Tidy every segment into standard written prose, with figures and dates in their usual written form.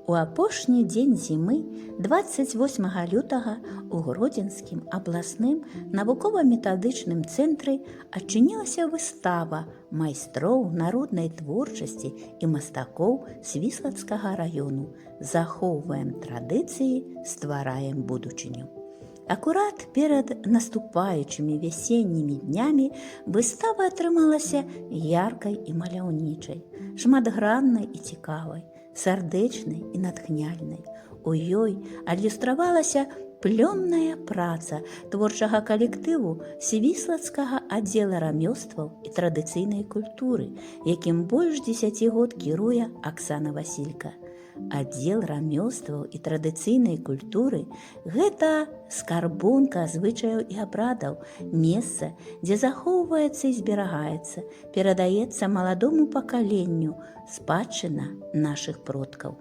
У апошні дзень зімы 28 лютага у Гродзенскім абласным навукова-метадычным цэнтры адчынілася выстава майстроў народнай творчасці і мастакоў Свіслацкага раёну «Захоўваем традыцыі, ствараем будучыню». Акурат перад наступаючымі вясеннімі днямі выстава атрымалася яркай і маляўнічай, шматграннай і цікавай, сардэчнай і натхняльнай. У ёй адлюстравалася плённая праца творчага калектыву Свіслацкага аддзела рамёстваў і традыцыйнай культуры, якім больш 10 год кіруе Аксана Васілька. Аддзел рамёстваў і традыцыйнай культуры – гэта скарбонка звычаяў і абрадаў, месца, дзе захоўваецца і зберагаецца, перадаецца маладому пакаленню спадчына нашых продкаў.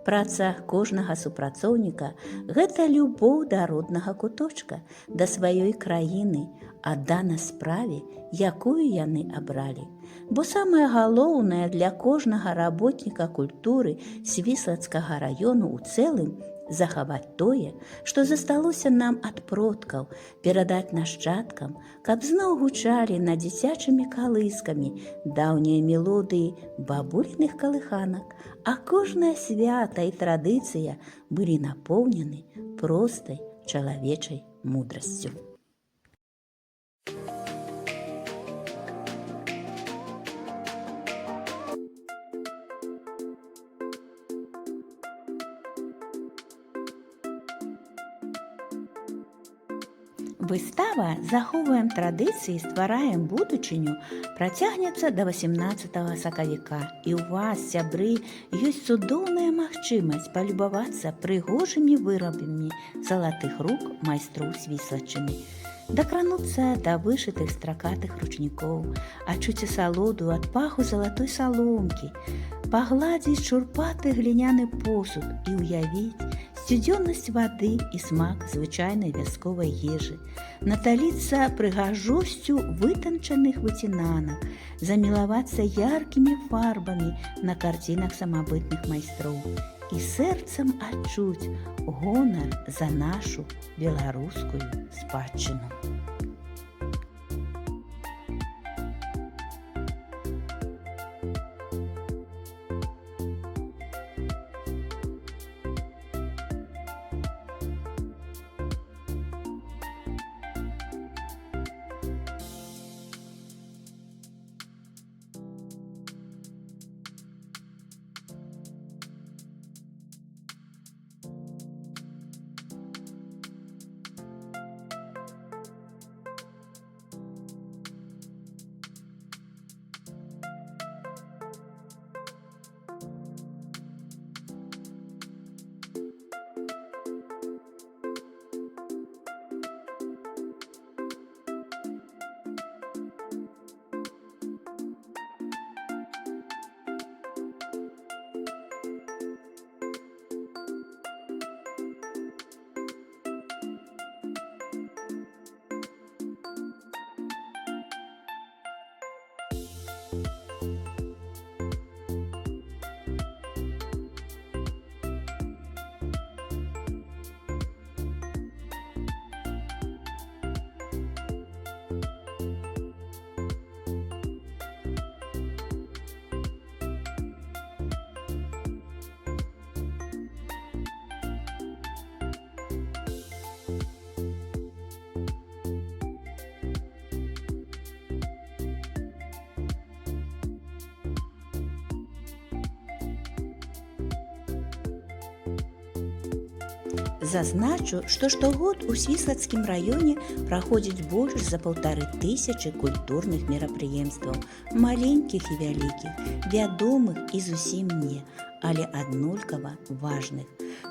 Праца кожнага супрацоўніка – гэта любоў да роднага куточка, да сваёй краіны, аддана справе, якую яны абралі. Бо самае галоўнае для кожнага работніка культуры Свіслацкага раёну ў цэлым – захаваць тое, што засталося нам ад продкаў, перадаць нашчадкам, каб зноў гучалі над дзіцячымі калыскамі даўнія мелодыі бабуліных калыханак, а кожнае свята і традыцыя былі напоўнены простай чалавечай мудрасцю. Выстава «Захоўваем традыцыі, ствараем будучыню» працягнецца да 18 сакавіка. І ў вас, сябры, ёсць цудоўная магчымасць палюбавацца прыгожымі вырабамі залатых рук майстроў Свіслаччыны, дакрануцца да вышытых стракатых ручнікоў, адчуць асалоду ад паху залатой саломкі, пагладзіць шурпаты гліняны посуд і ўявіць сцюдзённасць вады і смак звычайнай вясковай ежы, наталіцца прыгажосцю вытанчаных выцінанак, замілавацца яркімі фарбамі на карцінах самабытных майстроў і сэрцам адчуць гонар за нашу беларускую спадчыну. Зазначу, што штогод у Свіслацкім раёне праходзіць больш за 1500 культурных мерапрыемстваў, маленькіх і вялікіх, вядомых і зусім не, але аднолькава важных.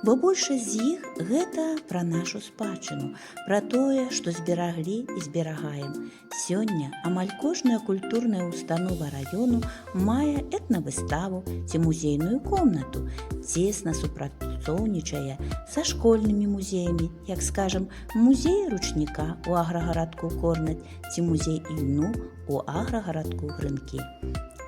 Бо большасць з іх гэта пра нашу спадчыну, пра тое, што збераглі і зберагаем. Сёння амаль кожная культурная установа раёну мае этнавыставу ці музейную комнату, цесна супрацоўнічае са школьнымі музеямі, як, скажам, музей ручніка ў аграгарадку Корнаць ці музей ільну ў аграгарадку Грынкі.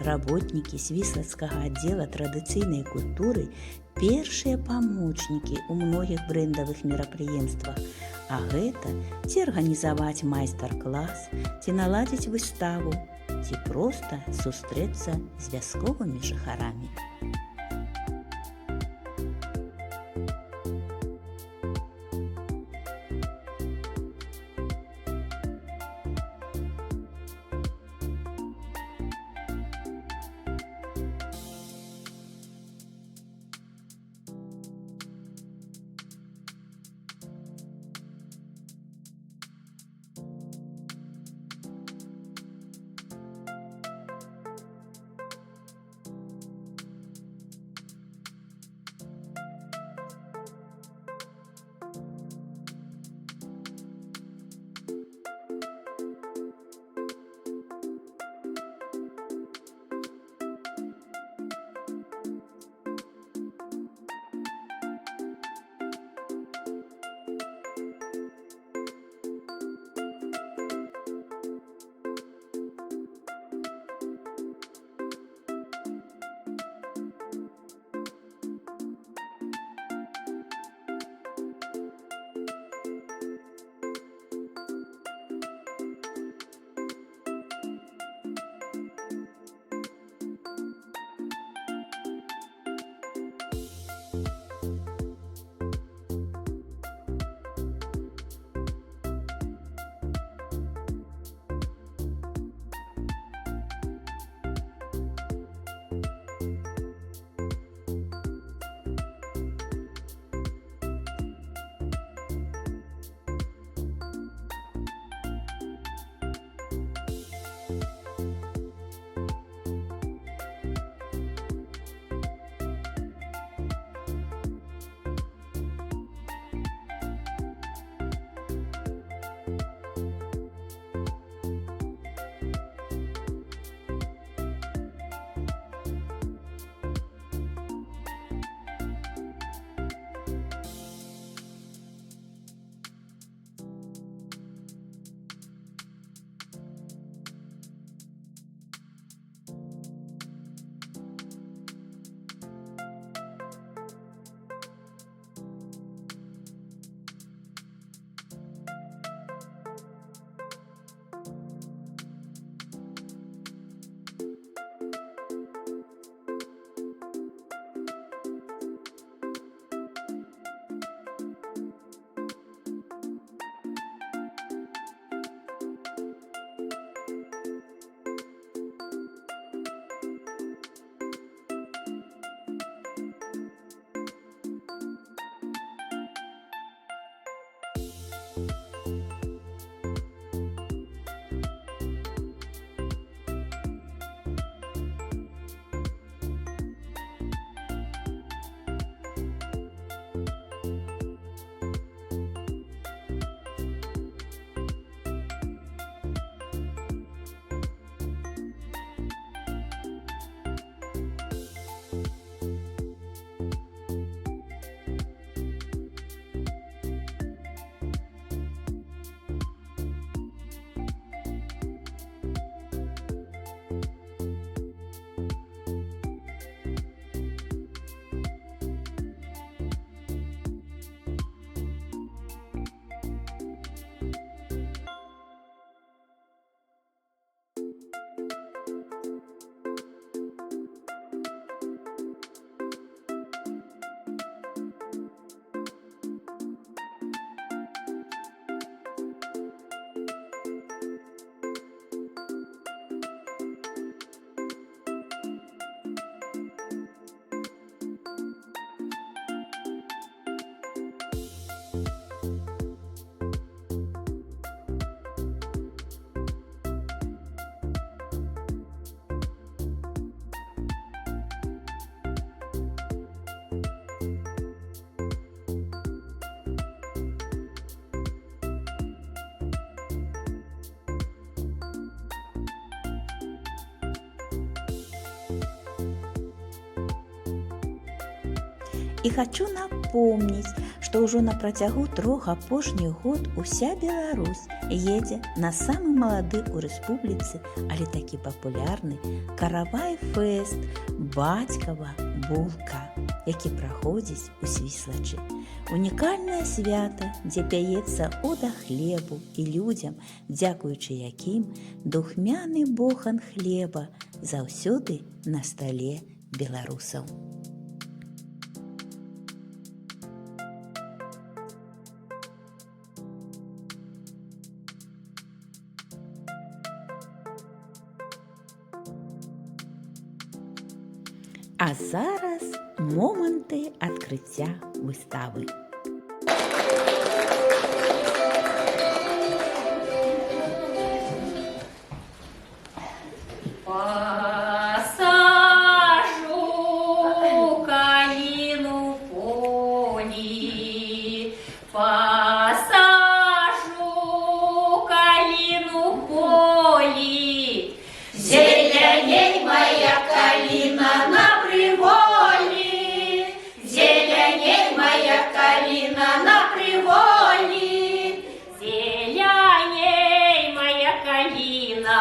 Работнікі свіслацкага аддзела традыцыйнай культуры першыя памочнікі ў многіх брэндавых мерапрыемствах, а гэта ці арганізаваць майстар-клас, ці наладзіць выставу, ці проста сустрэцца з вясковымі жыхарамі. И хочу напомнить, что што ўжо на працягу 3 апошніх год уся Беларусь едзе на самы малады ў рэспубліцы, але такі папулярны каравай-фэст «Бацькава булка», які праходзіць у Свіслачы. Унікальнае свята, дзе пяецца ода хлебу і людзям, дзякуючы якім духмяны бохан хлеба заўсёды на стале беларусаў. А зараз моманты адкрыцця выставы. Посажу калину в поле, посажу калину в поле, зеленей моя калина на приволе, зеленей моя калина на приволе, зеленей моя калина,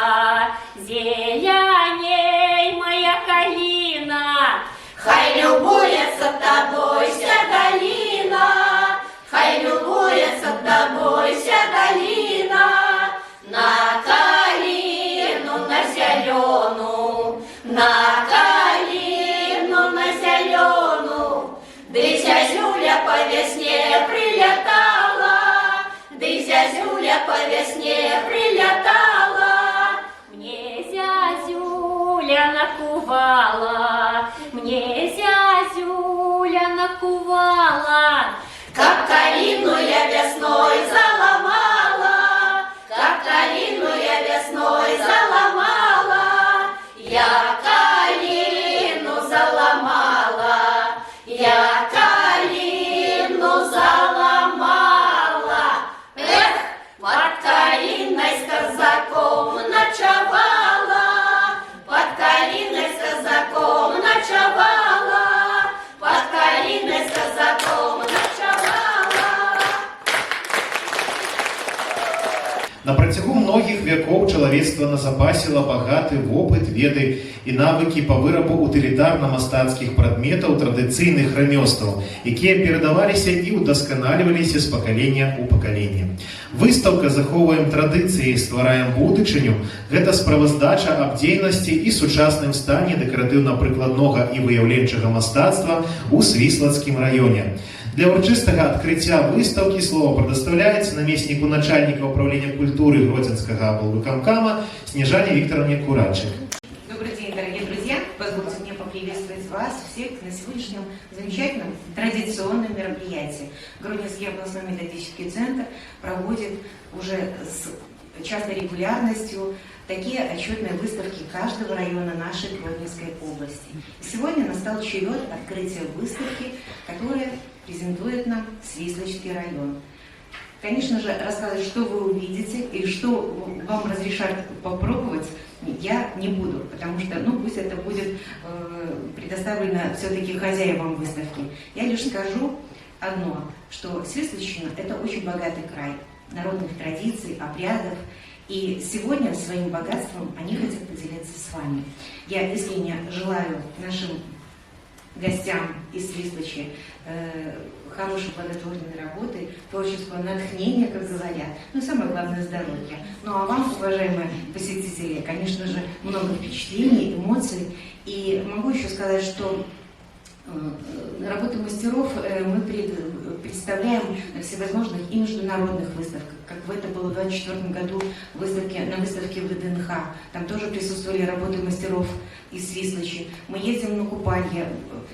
зеленей моя калина, хай любуется тобой вся долина, хай любуется тобой вся долина, на калину на зелену, на калину на зелену, дый зязюля по весне прилетала, дый зязюля по весне прилетала, мне зязюля накувала, мне зязюля накувала, как калину я весной заломала, как калину я весной заломала, я калину заломала, я калину заломала. Эх, под калиной с казаком ночевала, под калиной с казаком ночевала, под калиной с казаком ночевала. На працягу многіх вякоў чалавецтва назапасіла багаты вопыт, веды і навыкі па вырабу утылітарна-мастацкіх прадметаў традыцыйных рамёстваў, якія перадаваліся і ўдасканаліваліся з пакалення ў пакаленне. Выстаўка «Захоўваем традыцыі, ствараем будучыню» – гэта справаздача аб дзейнасці і сучасным стане дэкаратыўна-прыкладнога і выяўленчага мастацтва ў Свіслацкім раёне. Для урачыстага адкрыцця выстаўкі слово прадастаўляецца намесніку начальніка управления культуры Гродзенскага облвыканкама Снежане Викторовне Курачик. Добрый день, дорогие друзья! Позвольте мне поприветствовать вас всех на сегодняшнем замечательном традиционном мероприятии. Гродненский областной методический центр проводит уже с частой регулярностью такие отчетные выставки каждого района нашей Гродненской области. И сегодня настал черед открытия выставки, которая презентует нам Свислочский район. Конечно же, рассказывать, что вы увидите и что вам разрешат попробовать, я не буду, потому что, пусть это будет предоставлено все-таки хозяевам выставки. Я лишь скажу одно, что Свислоччина – это очень богатый край народных традиций, обрядов, и сегодня своим богатством они хотят поделиться с вами. Я искренне желаю нашим гостям из Свислочи хорошей плодотворной работы, творческого натхнения, как говорят, и самое главное здоровья. А вам, уважаемые посетители, конечно же, много впечатлений, эмоций. И могу еще сказать, что работы мастеров мы представляем на всевозможных и международных выставках, как это было в 2024 году на выставке в ВДНХ. Там тоже присутствовали работы мастеров из Свислочи. Мы ездим на Купалье,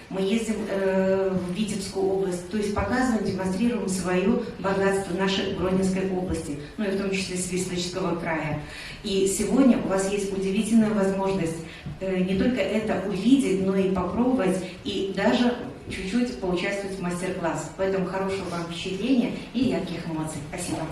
мы ездим в Витебскую область, то есть показываем, демонстрируем свое богатство нашей Гродненской области, и в том числе Свислочского края. И сегодня у вас есть удивительная возможность не только это увидеть, но и попробовать, и даже чуть-чуть поучаствовать в мастер-класс. Поэтому хорошего вам впечатления и ярких эмоций. Спасибо.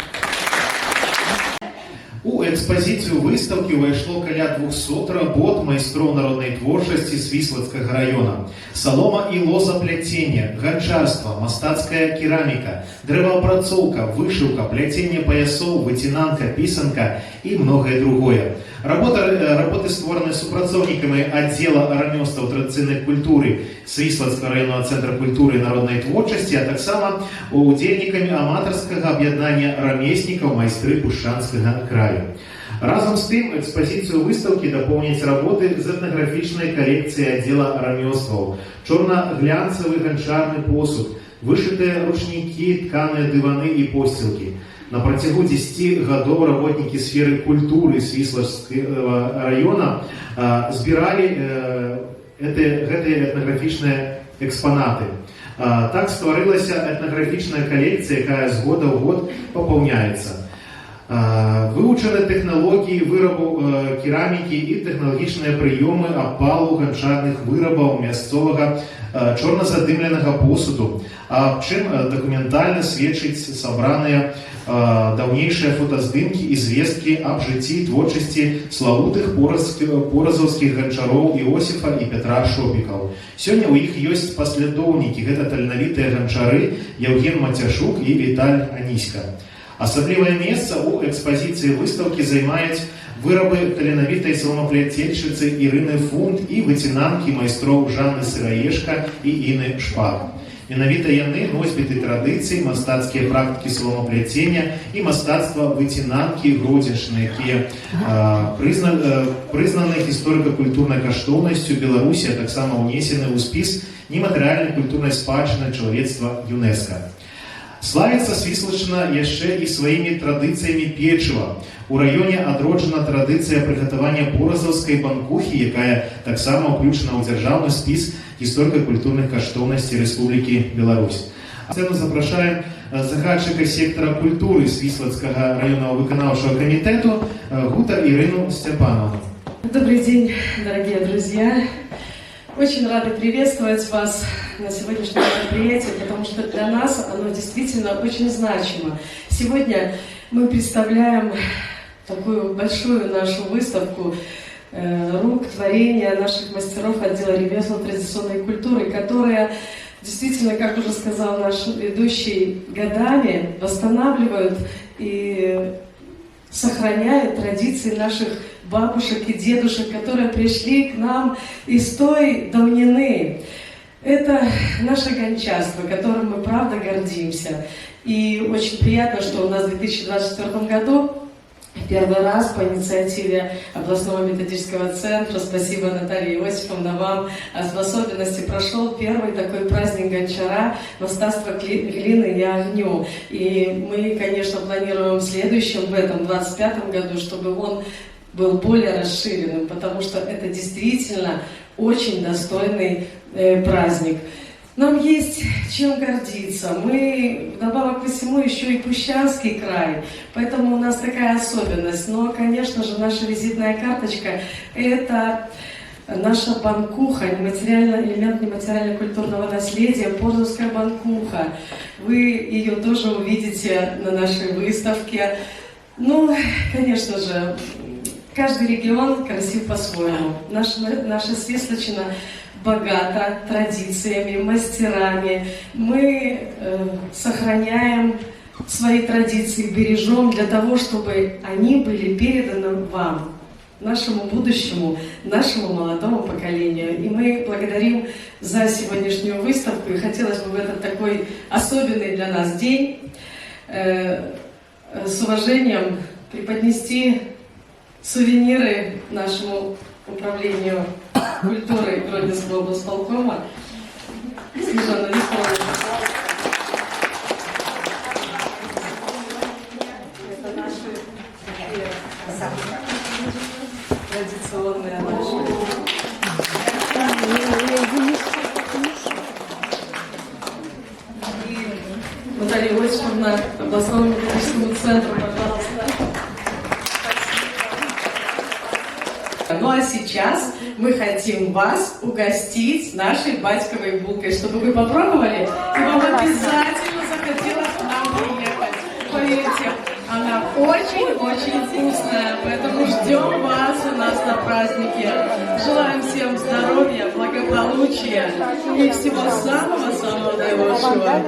У экспозицию выставки увайшло каля 200 работ майстроў народнай творчасці Свіслацкага района. Солома і лозапляценне, ганчарство, мастацкая кераміка, дрэваапрацоўка, вышыўка, пляценне паясоў, выцінанка, пісанка і многае другое. Работы створаны супрацоўнікамі аддзела рамёстваў традыцыйнай культуры Свіслацкага районного центра культуры і народнай творчасці, а таксама удзельнікамі аматарскага аб'яднання рамеснікаў майстры Пушчанскага краю. Разом з тым, экспозицию выставки дапоўняць работы з этнаграфічнай калекцыі аддзела рамёстваў, чорна-глянцавы ганчарны посуд, вышытыя ручнікі, тканыя дываны і посцілкі. На працягу 10 гадоў работнікі сферы культуры Свіслацкага района збіралі гэтыя этнаграфічныя экспанаты. Так стварылася этнаграфічная калекцыя, якая з года ў год папаўняецца. Вывучаны тэхналогіі вырабу керамікі і тэхналагічныя прыёмы апалу ганчарных вырабаў мясцовага чорна-задымленага посуду, аб чым дакументальна сведчыць сабраныя даўнейшыя фотаздымкі і звесткі аб жыцці і творчасці славутых поразаўскіх ганчароў Іосіфа і Петра Шопікаў. Сёння ў іх ёсць паслядоўнікі, гэта таленавітыя ганчары Яўген Мацяшук і Віталь Аніська. Асаблівае месца ў экспазіцыі выставкі займаюць вырабы таленавітай саломапляцельшчыцы Ірыны Фунт і выцінанкі майстроў Жанны Сыраешка і Іны Шпак. Менавіта яны носьбіты традыцый, мастацкія практыкі саломапляцення і мастацтва выцінанкі гродзеншчыны, якія прызнаны гісторыка-культурнай каштоўнасцю Беларусі, а таксама ўнесены ў спіс нематэрыяльнай культурнай спадчыны чалавецтва ЮНЕСКО. Славіцца Свіслаччына яшчэ і сваімі традыцыямі печыва. У раёне адроджана традыцыя прыгатавання поразаўскай банкухі, якая таксама ўключана ў дзяржаўны спіс гісторыка-культурных каштоўнасцей Рэспублікі Беларусь. Сцэну запрашаем загадчыка сектара культуры Свіслацкага районного выканаўчага камітэту Гута Ирину Степановну. Добрый день, дорогие друзья. Очень рады приветствовать вас на сегодняшнем мероприятии, потому что для нас оно действительно очень значимо. Сегодня мы представляем такую большую нашу выставку рук, творения наших мастеров отдела ремесел традиционной культуры, которая действительно, как уже сказал наш ведущий, годами восстанавливают и сохраняют традиции наших бабушек и дедушек, которые пришли к нам из той давнины. Это наше гончарство, которым мы правда гордимся. И очень приятно, что у нас в 2024 году первый раз по инициативе областного методического центра, спасибо, Наталья Иосифовна, вам, в особенности прошел первый такой праздник гончара «Мастацтво глины и огню». И мы, конечно, планируем в следующем, в этом 25-м году, чтобы он был более расширенным, потому что это действительно очень достойный праздник. Нам есть чем гордиться. Мы, вдобавок ко всему, еще и Пущанский край, поэтому у нас такая особенность. Но, конечно же, наша визитная карточка – это наша банкуха, элемент нематериально-культурного наследия, Порзовская банкуха. Вы ее тоже увидите на нашей выставке. Ну, конечно же, каждый регион красив по-своему. Наша Свіслаччина богата традициями, мастерами. Мы сохраняем свои традиции, бережем для того, чтобы они были переданы вам, нашему будущему, нашему молодому поколению. И мы благодарим за сегодняшнюю выставку. И хотелось бы в этот такой особенный для нас день с уважением преподнести сувениры нашему управлению культуры Гродненского облсполкома. Снежана Викторовна. Это наши традиционные наши. И Наталья Иосифовна, областному методическому центру, пожалуйста. Ну а сейчас мы хотим вас угостить нашей батьковой булкой, чтобы вы попробовали, и вам обязательно захотелось к нам приехать. Поверьте, она очень-очень вкусная, поэтому ждем вас у нас на празднике. Желаем всем здоровья, благополучия и всего самого-самого наилучшего.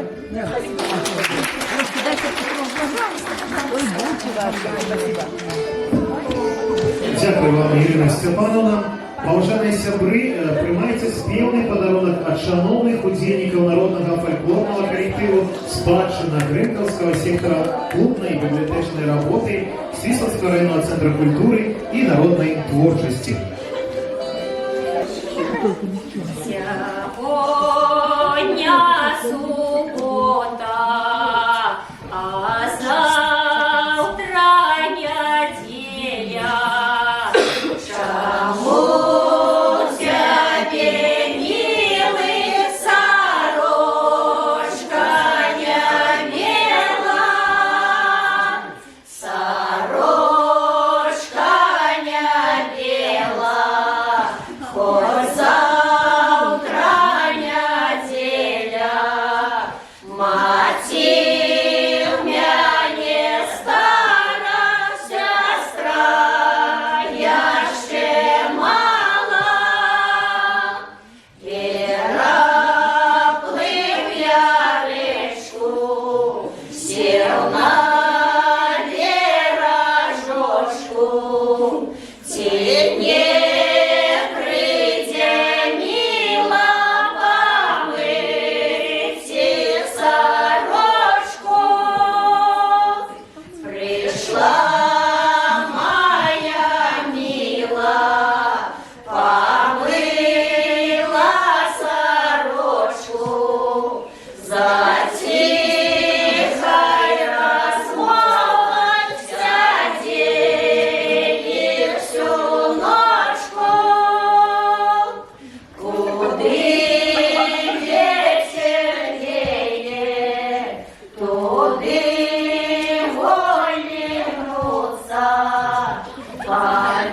Дякую вам, Ірина Степановна. Паважаныя сябры, прымайце спеўны падарунак ад шаноўных удзельнікаў народнага фальклорнага калектыву «Спадчына» Грэнкаўскага сектара клубнай і бібліятэчнай работы Свіслацкага районнага цэнтра культуры і народнай творчасці. Сьогодні субота, а завтра неділя. Чому тебе, милый, сорочка не мила? Сорочка не бела, хоть завтра неділя. Маті в мене стара сестра, я ще мала. Переплив я річку, сів на віражочку. Ті не прийде, мила, помити сорочку. Прийшла моя мила, помила сорочку. Затихай розмовой сиділи всю ночку. Куди ветер веє, туди волі гнуться. По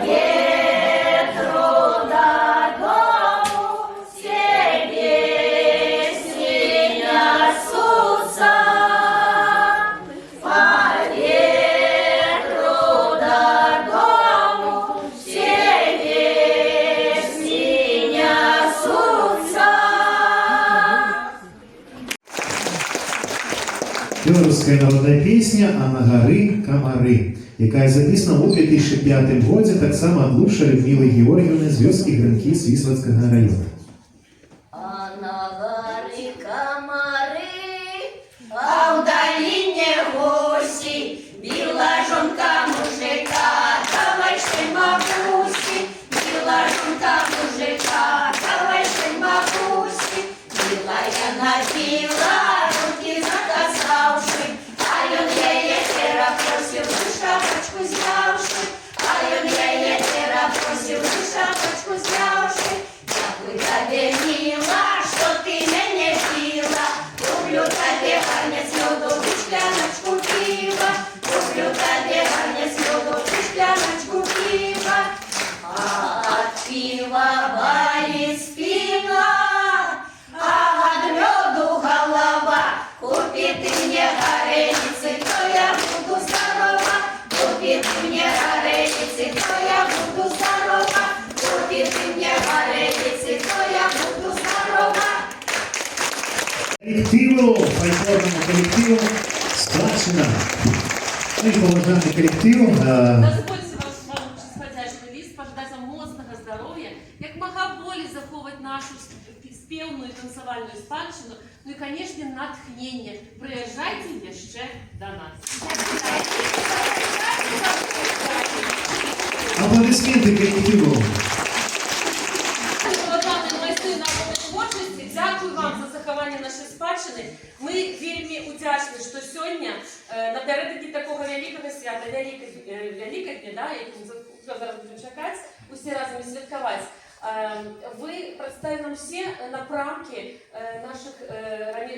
ветру додому все песни несутся. По ветру додому все песни несутся. Беларуская народная песня «А на гары камары», якая записана ў 2005 годзе таксама ад Луша Людмілы Георгіўны з вёскі Грынкі Свіслацкага района. А на горы комары, а в долине гуси, била жонка мужика, давай шей бабуси, била жонка мужика, давай шей бабуси. Била я набила, руки закасавши, а он ей просил, шапочку взявши, а он ей просил, шапочку взявши. Дякую тебе, мила, що ти мене пила, люблю тебе гарнець льоду, і шкляночку пива, люблю тебе гарнець льоду, і шкляночку пива. А от пива болить спина, а от льоду голова. Купи ты мне вареницы, то я буду здорова. Купи ты мне вареницы, то я буду здорова. Купи ты мне вареницы, то я буду здорова. Коллективу, фольклорному коллективу «Спадчына». Ну і поважаний колектив. Дозвольте вам спадзячний ліст, пожадати вам моцного здоров'я, як мага болі заховати нашу спевну і танцевальную спадщину, ну і, конечно, натхнення. Приїжджайте ще до нас. Аплодисменти колективу. Шановні майстри народної творчості, дякую вам за заховання нашої спадщини. Ми вельми удячні, що сьогодні напередодні такого великого свята, Великодня, да, яким зараз будемо чекати, усі разом святкувати. Вы представили нам все напрамки наших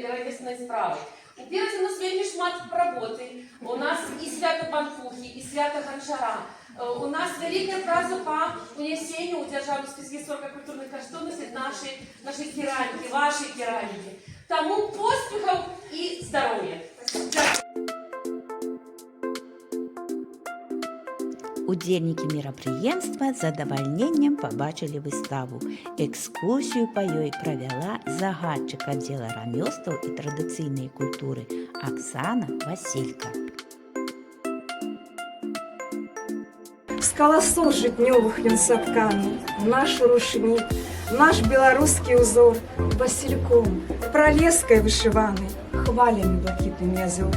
ровесной справы. Упереди у нас вельми шмат роботи. У нас і свято Панфухи, і свято Гончара. У нас великая фраза по унесению у державы в списке 40 культурных каштовностей нашей керамики, вашей керамики. Тому поспехов и здоровья! Удзельнікі мерапрыемства з задавальненнем пабачылі выставу. Экскурсію па ёй правяла загадчык аддзела рамёстваў і традыцыйнай культуры Аксана Васілька. З каласоў жытнёвых ён сатканы, наш рушнік, наш беларускі ўзор васільком, пралескай вышываны, хвалямі блакітнымі азёр.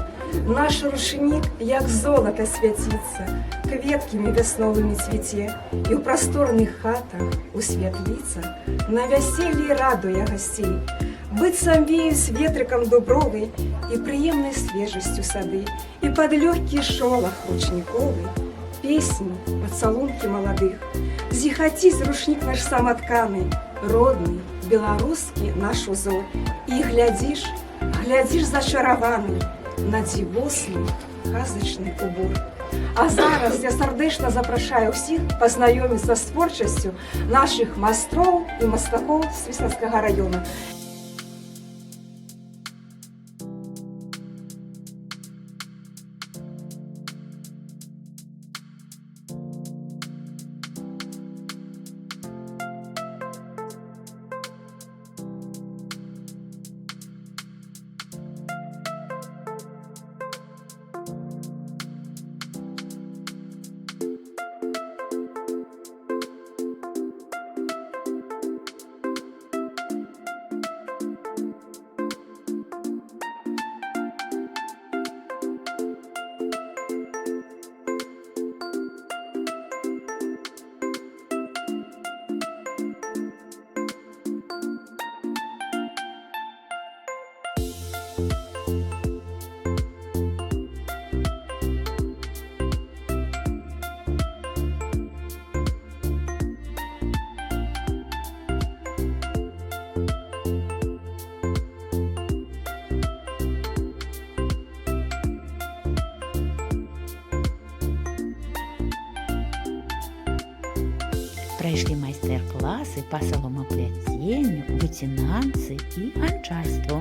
Наш рушнік, як золата, свяціцца, кветкамі вясновымі цвіце, і ў прасторных хатах, у светліцах, на вяселлі радуе гасцей. Быццам веюць ветрыкам дубровай і прыемнай свежасцю сады, і пад лёгкі шолах ручніковы, песні, пацалункі маладых. Зіхаціць рушнік наш саматканы, родны, беларускі наш узор. І глядзіш, глядзіш зачараваны на дзівосны, казачны убор. А зараз я сардэчна запрашаю ўсіх пазнаёміцца з творчасцю нашых майстроў і мастакоў Свіслацкага раёна. Прайшлі майстар-класы па саломапляценню, выцінанцы і ганчарству.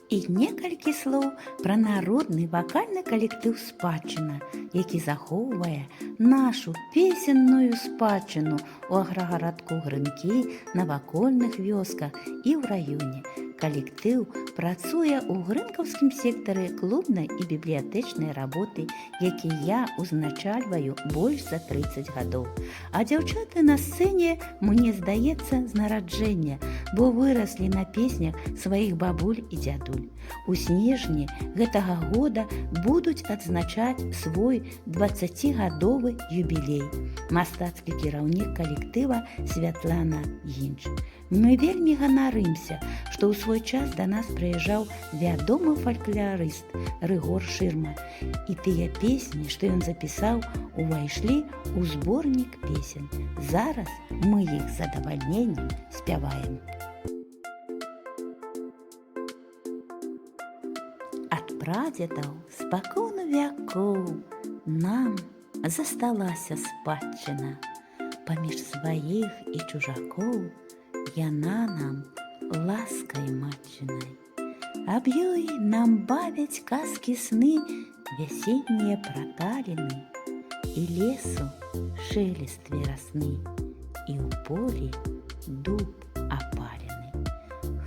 І некалькі слоў пра народны вакальны калектыў «Спадчына», які захоўвае нашу песенную спадчыну ў аграгарадку Грынкі, на вакольных вёсках і ў раёне. Калектыў працуе ў грынкаўскім сектары клубнай і бібліятэчнай работы, які я узначальваю больш за 30 гадоў. А дзяўчаты на сцэне, мне здаецца, з нараджэння, бо выраслі на песнях сваіх бабуль і дзядуль. У снежні гэтага года будуць адзначаць свой 20-гадовы юбілей. Мастацкі кіраўнік калектыва Святлана Гінч. Мы вельмі ганарымся, што ў свой час да нас прыязджаў вядомы фальклорыст Рыгор Шырма. І тыя песні, што ён запісаў, увайшлі ў зборнік песен. Зараз мы іх з задавальненнем спяваем. Ад прадзедаў спакону вякоў нам засталася спадчына. Паміж сваіх і чужакоў яна нам ласкай матчынай. Аб ёй нам бавяць казкі сны вясеннія праталіны, і лесу шелест верасны, і ў полі дуб апалены.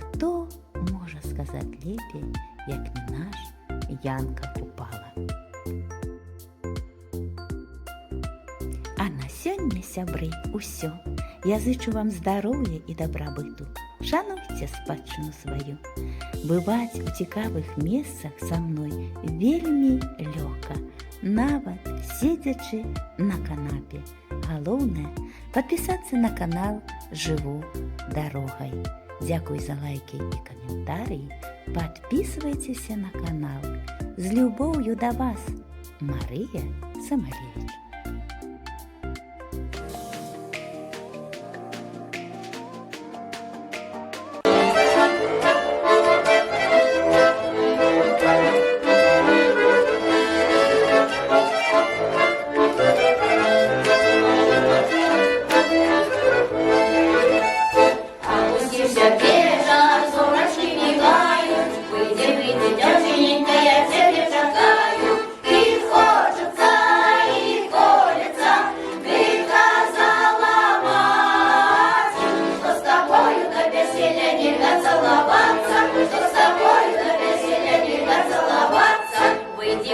Хто можа сказаць лепей, як не наш Янка Купала? А на сёння, сябры, усё. Я зычу вам здароўя і дабрабыту. Шануйце спадчыну сваю. Бываць у цікавых месцах са мной вельмі лёгка, нават седзячы на канапе. Галоўнае – падпісацца на канал «Жыву дарогай». Дзякуй за лайкі і каментарыі. Падпісвайцеся на канал. З любоўю да вас, Марыя Самалевіч.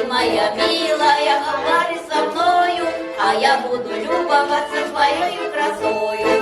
Моя милая, говори со мною, а я буду любоваться твоей красою.